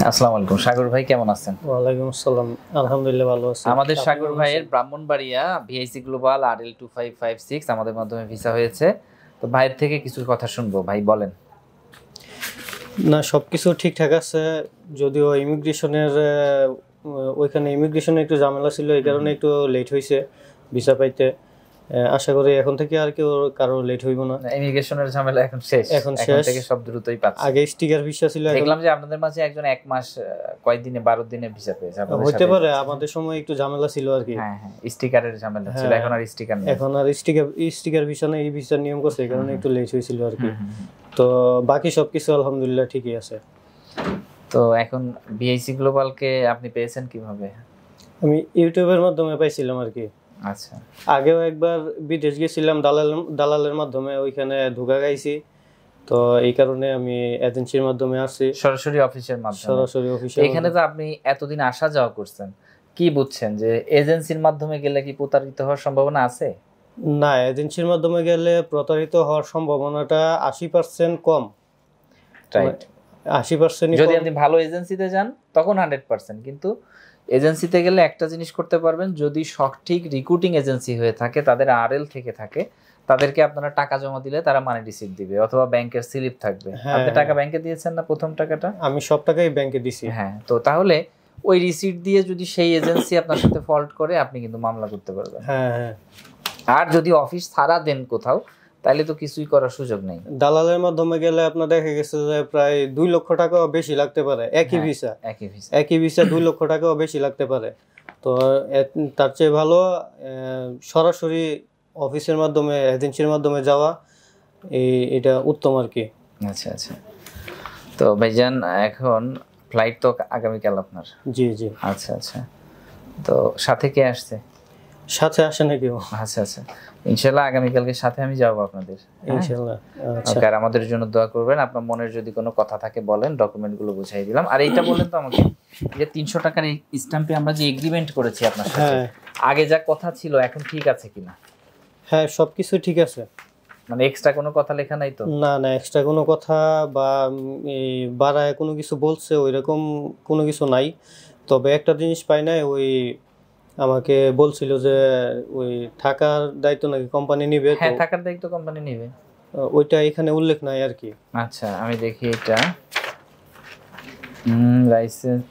আসসালামু আলাইকুম। সাগর ভাই কেমন আছেন? ওয়ালাইকুম আসসালাম, আলহামদুলিল্লাহ ভালো আছি। আমাদের সাগর ভাইয়ের ব্রাহ্মণবাড়িয়া ভিআইসি গ্লোবাল RL2556 আমাদের মাধ্যমে ভিসা হয়েছে। তো ভাইয়ের থেকে কিছু কথা শুনবো, ভাই বলেন। না, সবকিছু ঠিকঠাক আছে, যদিও ওইখানে ইমিগ্রেশনে একটু ঝামেলা ছিল, এই কারণে একটু লেট হয়েছে ভিসা পাইতে। আশা করি এখন থেকে আর কারো লেট হইব না। ইমিগ্রেশনের ঝামেলা এখন শেষ, এখন থেকে সব দ্রুতই পাচ্ছে। আগে স্টিকার ভিসা ছিল, দেখলাম যে আপনাদের মাঝে একজন 1 মাস কয়েকদিনে 12 দিনে ভিসা পেয়েছে। হতে পারে আমাদের সময় একটু ঝামেলা ছিল আর কি। হ্যাঁ হ্যাঁ, স্টিকারের ঝামেলা ছিল, এখন আর স্টিকার নেই। এখন আর স্টিকার ভিসা নেই, এই ভিসার নিয়ম করছে, এই কারণে একটু লেট হয়েছিল আর কি। তো বাকি সবকিছু আলহামদুলিল্লাহ ঠিকই আছে। তো এখন ভিআইসি গ্লোবালকে আপনি পেয়েছেন কিভাবে? আমি ইউটিউবের মাধ্যমে পাইছিলাম আর কি। আচ্ছা, আগেও একবার বিদেশ গেছিলাম দালালের মাধ্যমে, ওইখানে ঢোকা গাইছি। তো এই কারণে আমি এজেন্সির মাধ্যমে আসছি, সরাসরি অফিসের মাধ্যমে। সরাসরি অফিসে। এখানে তো আপনি এতদিন আসা যাওয়া করছেন, কি বুঝছেন যে এজেন্সির মাধ্যমে গেলে কি প্রতারিত হওয়ার সম্ভাবনা আছে? না, এজেন্সির মাধ্যমে গেলে প্রতারিত হওয়ার সম্ভাবনাটা 80% কম। রাইট, 80%। যদি আপনি ভালো এজেন্সিতে যান তখন 100%, কিন্তু এজেন্সিতে গেলে একটা জিনিস করতে পারবেন, যদি সঠিক রিক্রুটিং এজেন্সি হয়ে থাকে, তাদের RL থেকে থাকে, তাদেরকে আপনারা টাকা জমা দিলে তারা মানি রিসিট দিবে, অথবা ব্যাংকের স্লিপ থাকবে। আপনি টাকা ব্যাংকে দিয়েছেন না প্রথম টাকাটা? আমি সব টাকাই ব্যাংকে দিছি। হ্যাঁ, তো তাহলে ওই রিসিট দিয়ে যদি সেই এজেন্সি আপনার সাথে ফল্ট করে, আপনি কিন্তু মামলা করতে পারবেন। হ্যাঁ, আর যদি অফিস ছাড়া দেন কোথাও, তাহলে তো কিছুই করার সুযোগ নেই। দালালের মাধ্যমে গেলে আপনার দেখা গেছে যে প্রায় 2 লক্ষ টাকাও বেশি লাগতে পারে, একই ভিসা 2 লক্ষ টাকাও বেশি লাগতে পারে। তো তার চেয়ে ভালো সরাসরি অফিসের মাধ্যমে, এজেন্সির মাধ্যমে যাওয়া, এটা উত্তম আর কি। আচ্ছা আচ্ছা, তো ভাইজান এখন ফ্লাইট তো আগামীকাল আপনার? জি জি। আচ্ছা আচ্ছা, তো সাথে কে আসছে? সাথে আসে না কেউ? আচ্ছা আচ্ছা, ইনশাল্লাহ আগামীকালকে সাথে আমি যাবো আপনাদের, ইনশাল্লাহ। আচ্ছা, আর আমাদের জন্য দোয়া করবেন। আপনার মনের যদি কোনো কথা থাকে বলেন, ডকুমেন্ট গুলো বুঝাই দিলাম। আর এইটা বলেন তো আমাকে, যে 300 টাকার এই স্ট্যাম্পে আমরা যে এগ্রিমেন্ট করেছি আপনার সাথে, আগে যা কথা ছিল এখন ঠিক আছে কিনা? হ্যাঁ, সবকিছু ঠিক আছে। মানে এক্সট্রা কোনো কথা লেখা নাই তো? না না, এক্সট্রা কোনো কথা বা এই বাড়ায় কোনো কিছু বলছে ওইরকম কোনো কিছু নাই। তবে একটা জিনিস পাই নাই, ওই আমাকে বলছিল যে ওই থাকার দায়িত্ব নাকি কোম্পানি নিবে। হ্যাঁ, থাকার দায়িত্ব কোম্পানি নিবে, ওইটা এখানে উল্লেখ নাই আর কি। আচ্ছা, আমি দেখি এটা লাইসেন্স,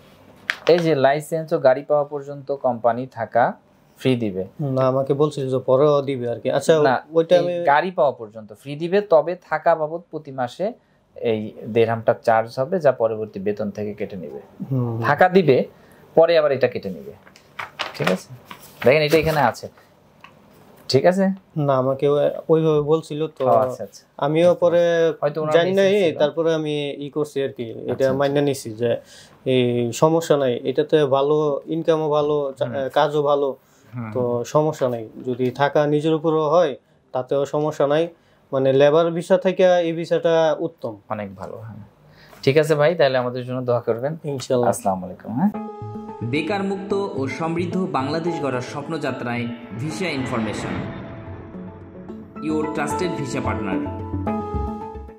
এই যে লাইসেন্স ও গাড়ি পাওয়া পর্যন্ত কোম্পানি থাকা ফ্রি দিবে। না, আমাকে বলছিল যে পরেও দিবে আর কি। আচ্ছা, ওইটা আমি গাড়ি পাওয়া পর্যন্ত ফ্রি দিবে, তবে থাকা বাবদ প্রতি মাসে এই দিরহামটা চার্জ হবে, যা পরবর্তী বেতন থেকে কেটে নেবে। থাকা দিবে, পরে আবার এটা কেটে নেবে। ঠিক আছে, দেখেন এটা এখানে আছে, ঠিক আছে না? আমাকে ওইভাবে বলছিল তো। আচ্ছা আচ্ছা, আমিও পরে হয়তো জানি নাই, তারপরে আমি করছি আর কি, এটা মাইনা নিছি যে এই সমস্যা নাই, এটাতে ভালো ইনকামও ভালো, কাজও ভালো, তো সমস্যা নাই। যদি থাকা নিজের উপরও হয় তাতেও সমস্যা নাই। মানে লেবার ভিসা থেকে এই ভিসাটা উত্তম, অনেক ভালো। হ্যাঁ, ঠিক আছে ভাই, তাহলে আমাদের জন্য দোয়া করবেন ইনশাআল্লাহ। আসসালামু আলাইকুম। হ্যাঁ, বেকার মুক্ত ও সমৃদ্ধ বাংলাদেশ গড়ার স্বপ্নযাত্রায় visa information, your trusted visa partner.